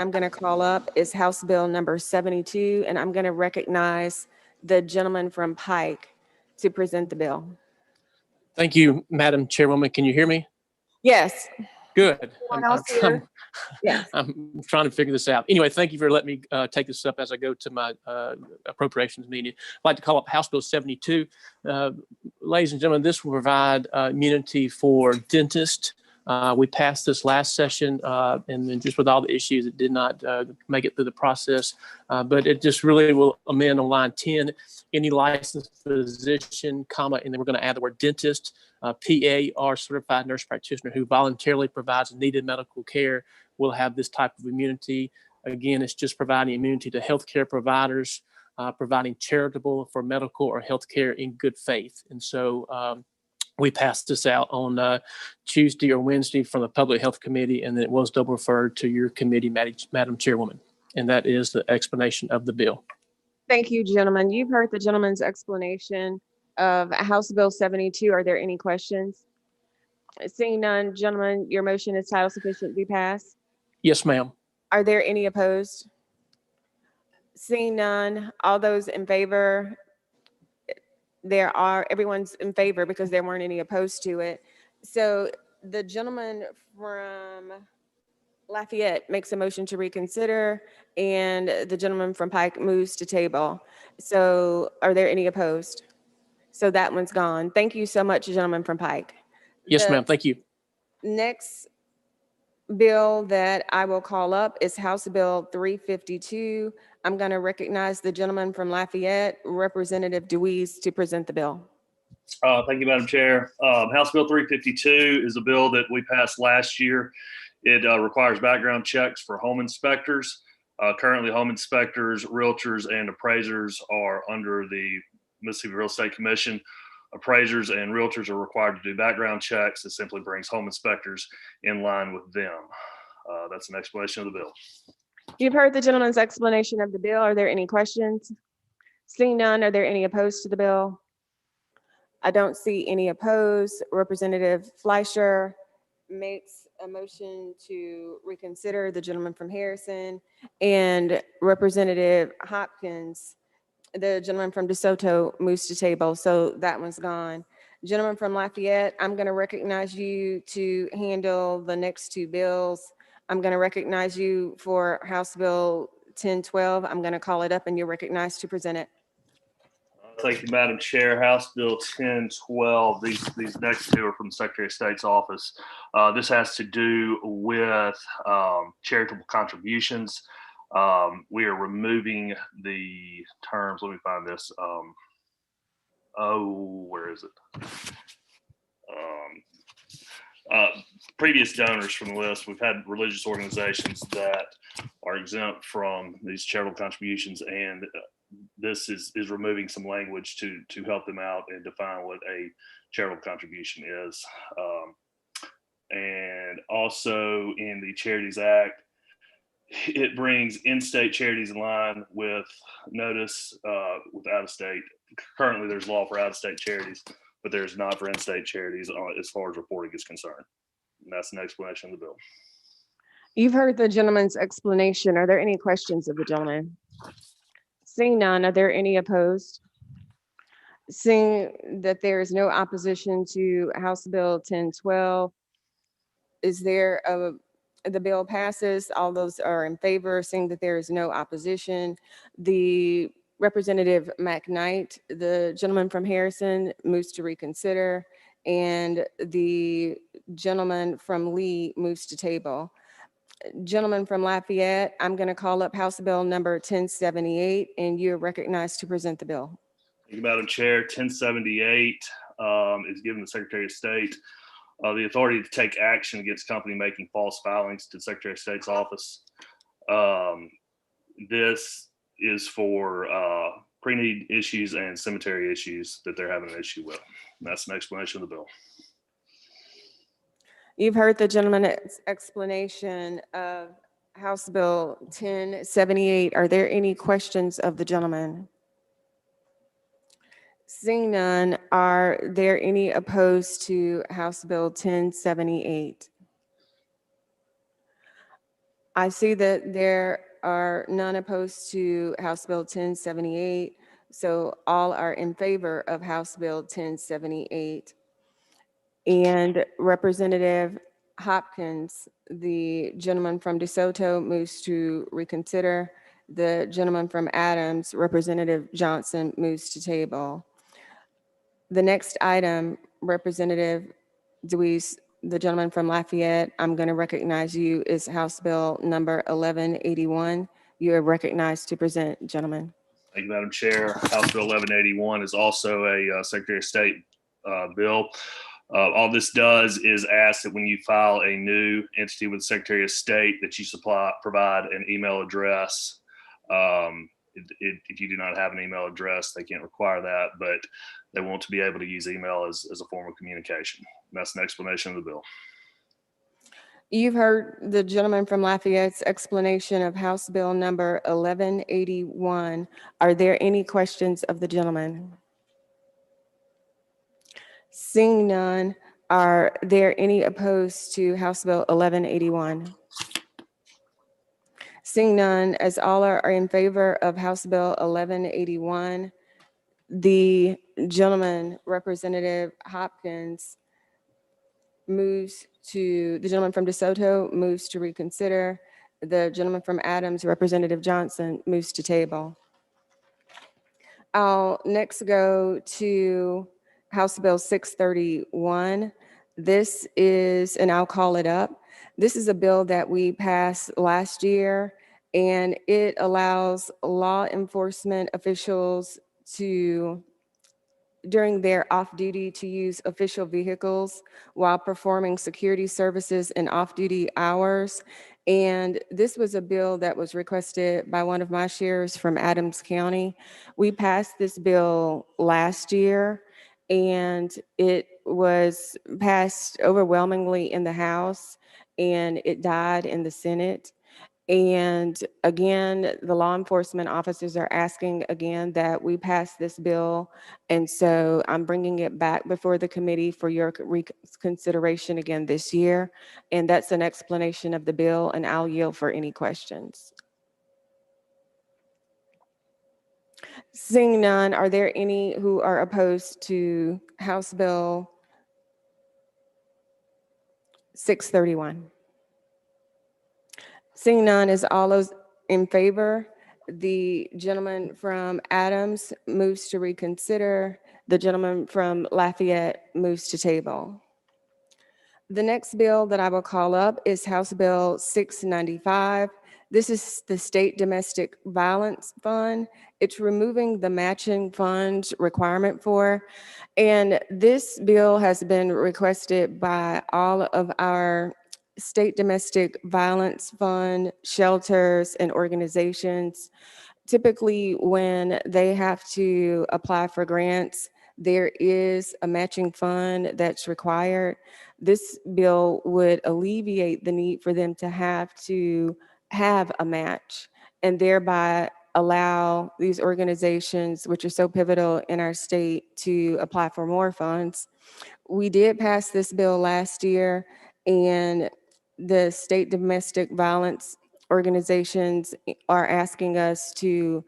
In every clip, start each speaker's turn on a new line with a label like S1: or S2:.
S1: I'm going to call up is House Bill number 72, and I'm going to recognize the gentleman from Pike to present the bill.
S2: Thank you, Madam Chairwoman. Can you hear me?
S1: Yes.
S2: Good.
S1: Anyone else here? Yes.
S2: I'm trying to figure this out. Anyway, thank you for letting me take this up as I go to my appropriations meeting. I'd like to call up House Bill 72. Ladies and gentlemen, this will provide immunity for dentists. We passed this last session, and then just with all the issues, it did not make it through the process. But it just really will amend on line 10, any licensed physician, comma, and then we're going to add the word dentist, PA, or certified nurse practitioner who voluntarily provides needed medical care will have this type of immunity. Again, it's just providing immunity to healthcare providers, providing charitable for medical or healthcare in good faith. And so we passed this out on Tuesday or Wednesday from the Public Health Committee, and then it was double referred to your committee, Madam Chairwoman. And that is the explanation of the bill.
S1: Thank you, gentlemen. You've heard the gentleman's explanation of House Bill 72. Are there any questions? Seeing none, gentlemen, your motion is title sufficient to be passed.
S2: Yes, ma'am.
S1: Are there any opposed? Seeing none, all those in favor, everyone's in favor because there weren't any opposed to it. So the gentleman from Lafayette makes a motion to reconsider, and the gentleman from Pike moves to table. So are there any opposed? So that one's gone. Thank you so much, gentleman from Pike.
S2: Yes, ma'am. Thank you.
S1: Next bill that I will call up is House Bill 352. I'm going to recognize the gentleman from Lafayette, Representative DeWeese, to present the bill.
S3: Thank you, Madam Chair. House Bill 352 is a bill that we passed last year. It requires background checks for home inspectors. Currently, home inspectors, realtors, and appraisers are under the Mississippi Real Estate Commission. Appraisers and realtors are required to do background checks. It simply brings home inspectors in line with them. That's an explanation of the bill.
S1: You've heard the gentleman's explanation of the bill. Are there any questions? Seeing none, are there any opposed to the bill? I don't see any opposed. Representative Fleischer makes a motion to reconsider, the gentleman from Harrison, and Representative Hopkins, the gentleman from DeSoto, moves to table. So that one's gone. Gentleman from Lafayette, I'm going to recognize you to handle the next two bills. I'm going to recognize you for House Bill 1012. I'm going to call it up and you're recognized to present it.
S3: Thank you, Madam Chair. House Bill 1012. These next two are from the Secretary of State's office. This has to do with charitable contributions. We are removing the terms. Let me find this. Where is it? Previous donors from the list. We've had religious organizations that are exempt from these charitable contributions, and this is removing some language to help them out and define what a charitable contribution is. And also in the Charities Act, it brings in-state charities in line with notice with out-of-state. Currently, there's law for out-of-state charities, but there's not for in-state charities as far as reporting is concerned. And that's an explanation of the bill.
S1: You've heard the gentleman's explanation. Are there any questions of the gentleman? Seeing none, are there any opposed? Seeing that there is no opposition to House Bill 1012, is there the bill passes? All those are in favor. Seeing that there is no opposition, the Representative McKnight, the gentleman from Harrison, moves to reconsider, and the gentleman from Lee moves to table. Gentleman from Lafayette, I'm going to call up House Bill number 1078, and you're recognized to present the bill.
S3: Thank you, Madam Chair. 1078 is giving the Secretary of State the authority to take action against company making false filings to the Secretary of State's office. This is for pre-need issues and cemetery issues that they're having an issue with. And that's an explanation of the bill.
S1: You've heard the gentleman's explanation of House Bill 1078. Are there any questions of the gentleman? Seeing none, are there any opposed to House Bill 1078? I see that there are none opposed to House Bill 1078, so all are in favor of House Bill 1078. And Representative Hopkins, the gentleman from DeSoto, moves to reconsider. The gentleman from Adams, Representative Johnson, moves to table. The next item, Representative Deweese, the gentleman from Lafayette, I'm going to recognize you, is House Bill number 1181. You are recognized to present, gentlemen.
S3: Thank you, Madam Chair. House Bill 1181 is also a Secretary of State bill. All this does is ask that when you file a new entity with the Secretary of State that you provide an email address. If you do not have an email address, they can't require that, but they want to be able to use email as a form of communication. And that's an explanation of the bill.
S1: You've heard the gentleman from Lafayette's explanation of House Bill number 1181. Are there any questions of the gentleman? Seeing none, are there any opposed to House Bill 1181? Seeing none, as all are in favor of House Bill 1181, the gentleman, Representative Hopkins, moves to, the gentleman from DeSoto moves to reconsider. The gentleman from Adams, Representative Johnson, moves to table. I'll next go to House Bill 631. This is, and I'll call it up. This is a bill that we passed last year, and it allows law enforcement officials to, during their off-duty, to use official vehicles while performing security services in off-duty hours. And this was a bill that was requested by one of my sheriffs from Adams County. We passed this bill last year, and it was passed overwhelmingly in the House, and it died in the Senate. And again, the law enforcement officers are asking again that we pass this bill. And so I'm bringing it back before the committee for your reconsideration again this year. And that's an explanation of the bill, and I'll yield for any questions. Seeing none, are there any who are opposed to House Bill 631? Seeing none, is all those in favor? The gentleman from Adams moves to reconsider. The gentleman from Lafayette moves to table. The next bill that I will call up is House Bill 695. This is the State Domestic Violence Fund. It's removing the matching funds requirement for. And this bill has been requested by all of our state domestic violence fund shelters and organizations. Typically, when they have to apply for grants, there is a matching fund that's required. This bill would alleviate the need for them to have a match, and thereby allow these organizations, which are so pivotal in our state, to apply for more funds. We did pass this bill last year, and the state domestic violence organizations are asking us to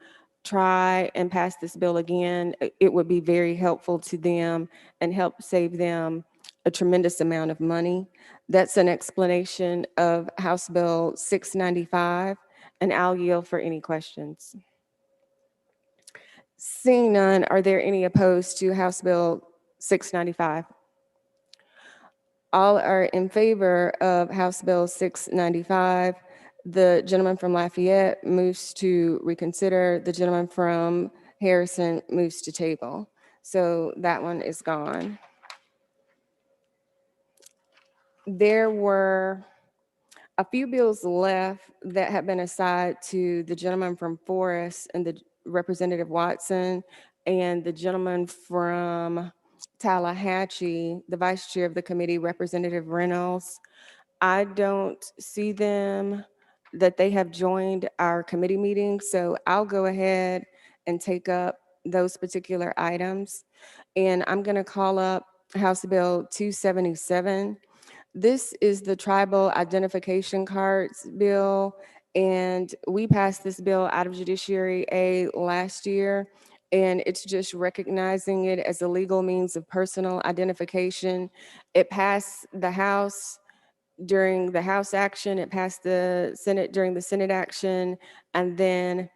S1: try and pass this bill again. It would be very helpful to them and help save them a tremendous amount of money. That's an explanation of House Bill 695, and I'll yield for any questions. Seeing none, are there any opposed to House Bill 695? All are in favor of House Bill 695. The gentleman from Lafayette moves to reconsider. The gentleman from Harrison moves to table. So that one is gone. There were a few bills left that have been assigned to the gentleman from Forest and the Representative Watson and the gentleman from Tallahatchie, the vice chair of the committee, Representative Reynolds. I don't see them, that they have joined our committee meeting, so I'll go ahead and take up those particular items. And I'm going to call up House Bill 277. This is the tribal identification cards bill, and we passed this bill out of Judiciary A last year, and it's just recognizing it as a legal means of personal identification. It passed the House during the House action, it passed the Senate during the Senate action, and then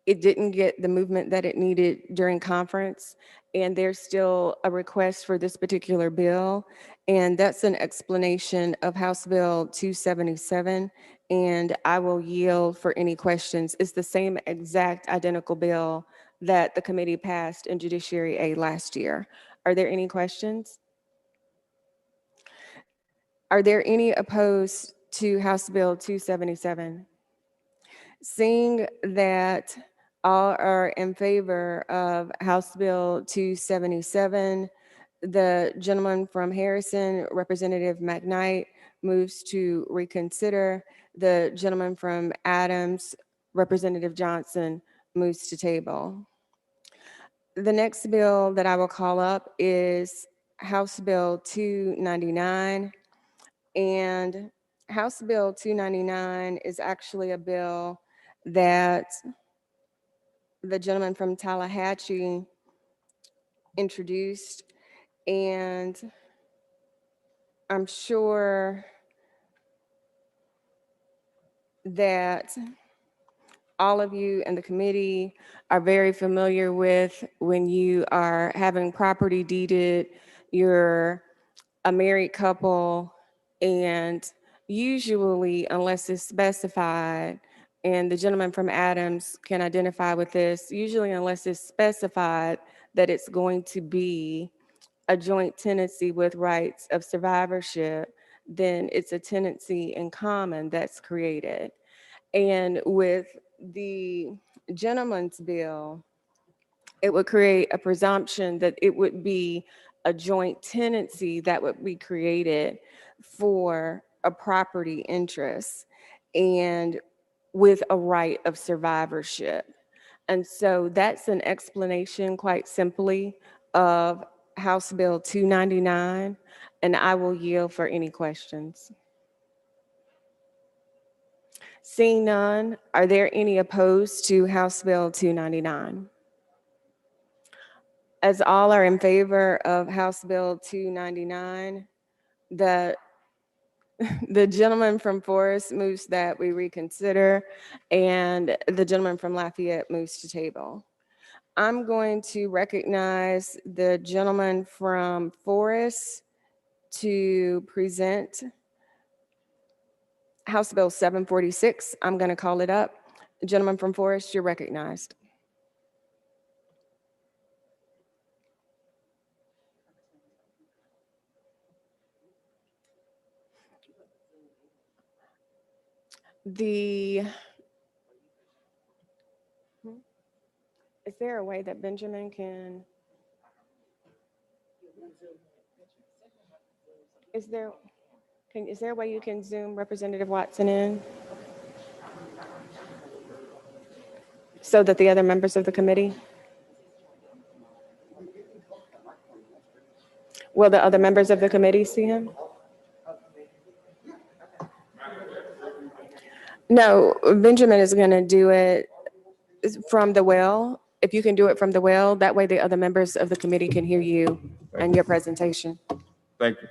S1: it didn't get the movement that it needed during conference. And there's still a request for this particular bill. And that's an explanation of House Bill 277. And I will yield for any questions. It's the same exact identical bill that the committee passed in Judiciary A last year. Are there any questions? Are there any opposed to House Bill 277? Seeing that all are in favor of House Bill 277, the gentleman from Harrison, Representative McKnight, moves to reconsider. The gentleman from Adams, Representative Johnson, moves to table. The next bill that I will call up is House Bill 299. And House Bill 299 is actually a bill that the gentleman from Tallahatchie introduced. And I'm sure that all of you in the committee are very familiar with when you are having property deeded, you're a married couple, and usually, unless it's specified, and the gentleman from Adams can identify with this, usually unless it's specified that it's going to be a joint tenancy with rights of survivorship, then it's a tenancy in common that's created. And with the gentleman's bill, it would create a presumption that it would be a joint tenancy that would be created for a property interest and with a right of survivorship. And so that's an explanation, quite simply, of House Bill 299, and I will yield for any questions. Seeing none, are there any opposed to House Bill 299? As all are in favor of House Bill 299, the gentleman from Forest moves that we reconsider, and the gentleman from Lafayette moves to table. I'm going to recognize the gentleman from Forest to present House Bill 746. I'm going to call it up. The gentleman from Forest, you're recognized. Is there a way that Benjamin can? Is there a way you can Zoom Representative Watson in so that the other members of the committee? Will the other members of the committee see him? No, Benjamin is going to do it from the well. If you can do it from the well, that way the other members of the committee can hear you and your presentation.
S4: Thank you.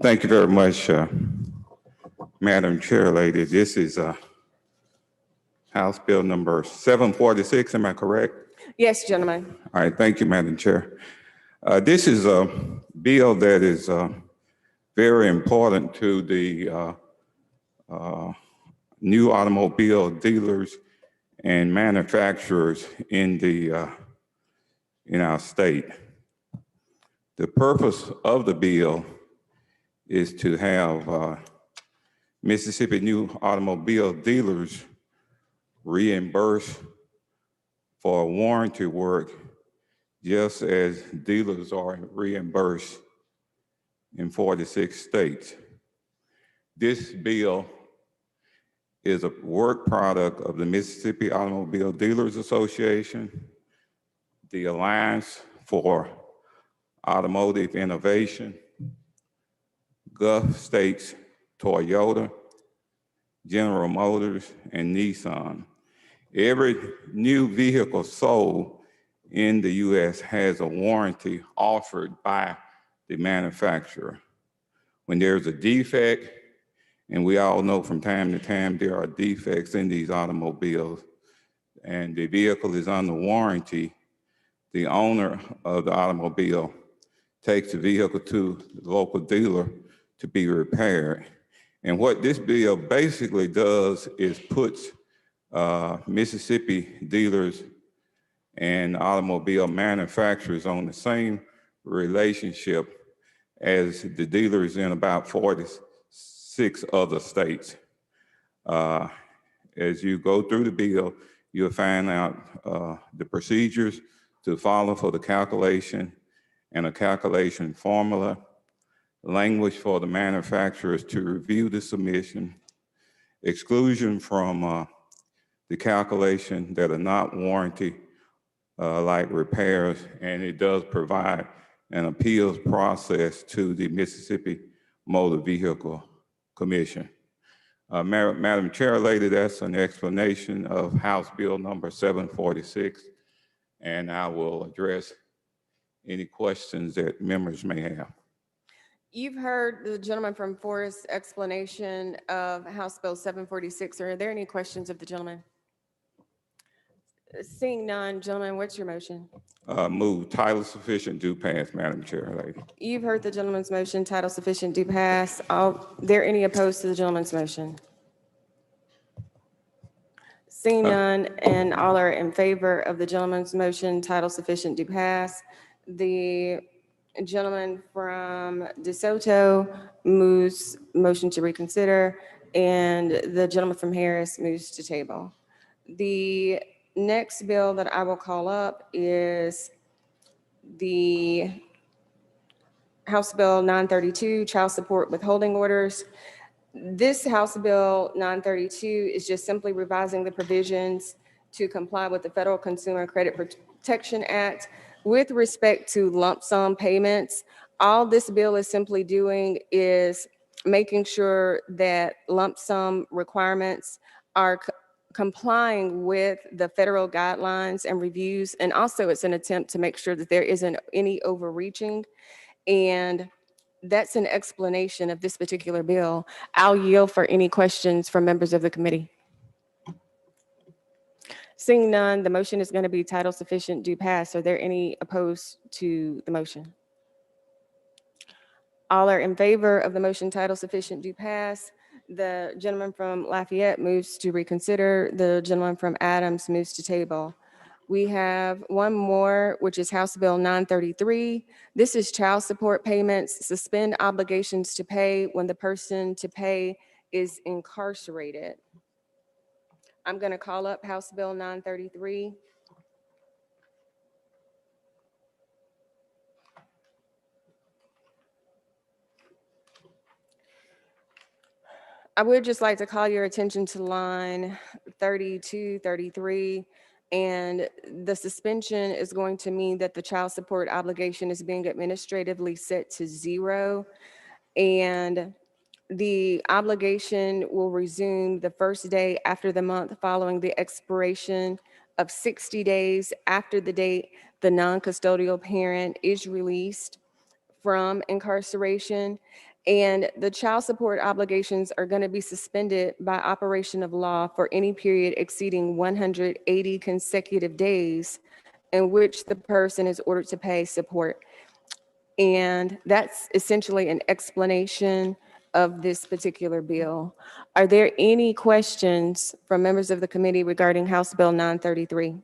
S4: Thank you very much, Madam Chair, lady. This is House Bill number 746, am I correct?
S1: Yes, gentlemen.
S4: All right, thank you, Madam Chair. This is a bill that is very important to the new automobile dealers and manufacturers in our state. The purpose of the bill is to have Mississippi new automobile dealers reimburse for warranty work just as dealers are reimbursed in 46 states. This bill is a work product of the Mississippi Automobile Dealers Association, the Alliance for automotive innovation, Gulf States Toyota, General Motors, and Nissan. Every new vehicle sold in the U.S. has a warranty offered by the manufacturer. When there's a defect, and we all know from time to time there are defects in these automobiles, and the vehicle is under warranty, the owner of the automobile takes the vehicle to the local dealer to be repaired. And what this bill basically does is puts Mississippi dealers and automobile manufacturers on the same relationship as the dealers in about 46 other states. As you go through the bill, you'll find out the procedures to follow for the calculation and a calculation formula, language for the manufacturers to review the submission, exclusion from the calculation that are not warranty, like repairs, and it does provide an appeals process to the Mississippi Motor Vehicle Commission. Madam Chair, Lady, that's an explanation of House Bill number 746, and I will address any questions that members may have.
S1: You've heard the gentleman from Forest's explanation of House Bill 746. Are there any questions of the gentleman? Seeing none, gentlemen, what's your motion?
S4: Move title sufficient, do pass, Madam Chair, Lady.
S1: You've heard the gentleman's motion, title sufficient, do pass. Are there any opposed to the gentleman's motion? Seeing none, and all are in favor of the gentleman's motion, title sufficient, do pass. The gentleman from DeSoto moves motion to reconsider, and the gentleman from Harris moves to table. The next bill that I will call up is the House Bill 932, Child Support Withholding Orders. This House Bill 932 is just simply revising the provisions to comply with the Federal Consumer Credit Protection Act with respect to lump sum payments. All this bill is simply doing is making sure that lump sum requirements are complying with the federal guidelines and reviews. And also it's an attempt to make sure that there isn't any overreaching. And that's an explanation of this particular bill. I'll yield for any questions from members of the committee. Seeing none, the motion is going to be title sufficient, do pass. Are there any opposed to the motion? All are in favor of the motion, title sufficient, do pass. The gentleman from Lafayette moves to reconsider. The gentleman from Adams moves to table. We have one more, which is House Bill 933. This is child support payments, suspend obligations to pay when the person to pay is incarcerated. I'm going to call up House Bill 933. I would just like to call your attention to line 32, 33. And the suspension is going to mean that the child support obligation is being administratively set to 0. And the obligation will resume the first day after the month following the expiration of 60 days after the date the non-custodial parent is released from incarceration. And the child support obligations are going to be suspended by operation of law for any period exceeding 180 consecutive days in which the person is ordered to pay support. And that's essentially an explanation of this particular bill. Are there any questions from members of the committee regarding House Bill 933?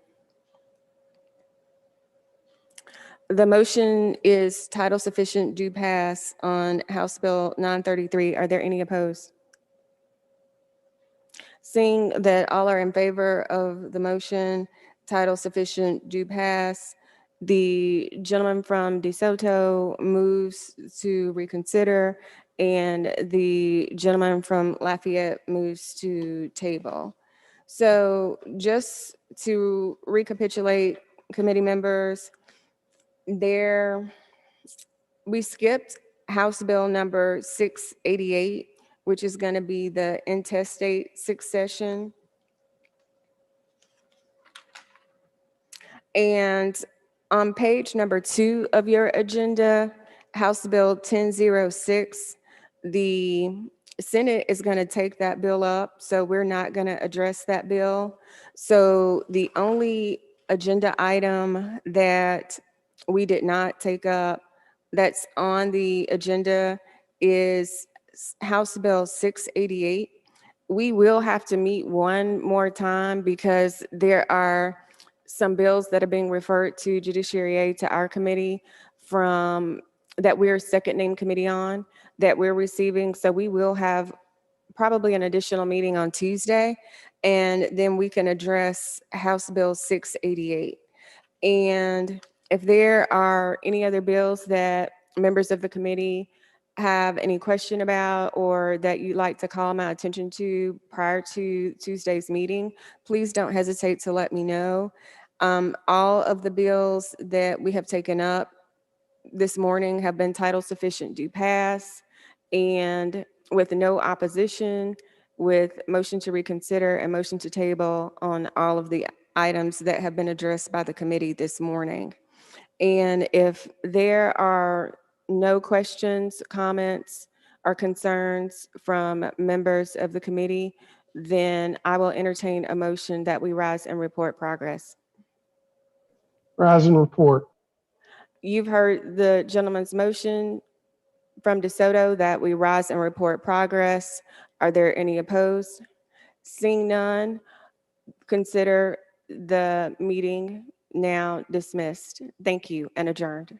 S1: The motion is title sufficient, do pass on House Bill 933. Are there any opposed? Seeing that all are in favor of the motion, title sufficient, do pass, the gentleman from DeSoto moves to reconsider, and the gentleman from Lafayette moves to table. So just to recapitulate, committee members, We skipped House Bill number 688, which is going to be the intestate succession. And on page number 2 of your agenda, House Bill 1006, the Senate is going to take that bill up, so we're not going to address that bill. So the only agenda item that we did not take up that's on the agenda is House Bill 688. We will have to meet one more time because there are some bills that are being referred to Judiciary to our committee from that we're second name committee on that we're receiving. So we will have probably an additional meeting on Tuesday, and then we can address House Bill 688. And if there are any other bills that members of the committee have any question about or that you'd like to call my attention to prior to Tuesday's meeting, please don't hesitate to let me know. All of the bills that we have taken up this morning have been title sufficient do pass, and with no opposition, with motion to reconsider and motion to table on all of the items that have been addressed by the committee this morning. And if there are no questions, comments, or concerns from members of the committee, then I will entertain a motion that we rise and report progress.
S5: Rise and report.
S1: You've heard the gentleman's motion from DeSoto that we rise and report progress. Are there any opposed? Seeing none, consider the meeting now dismissed. Thank you and adjourned.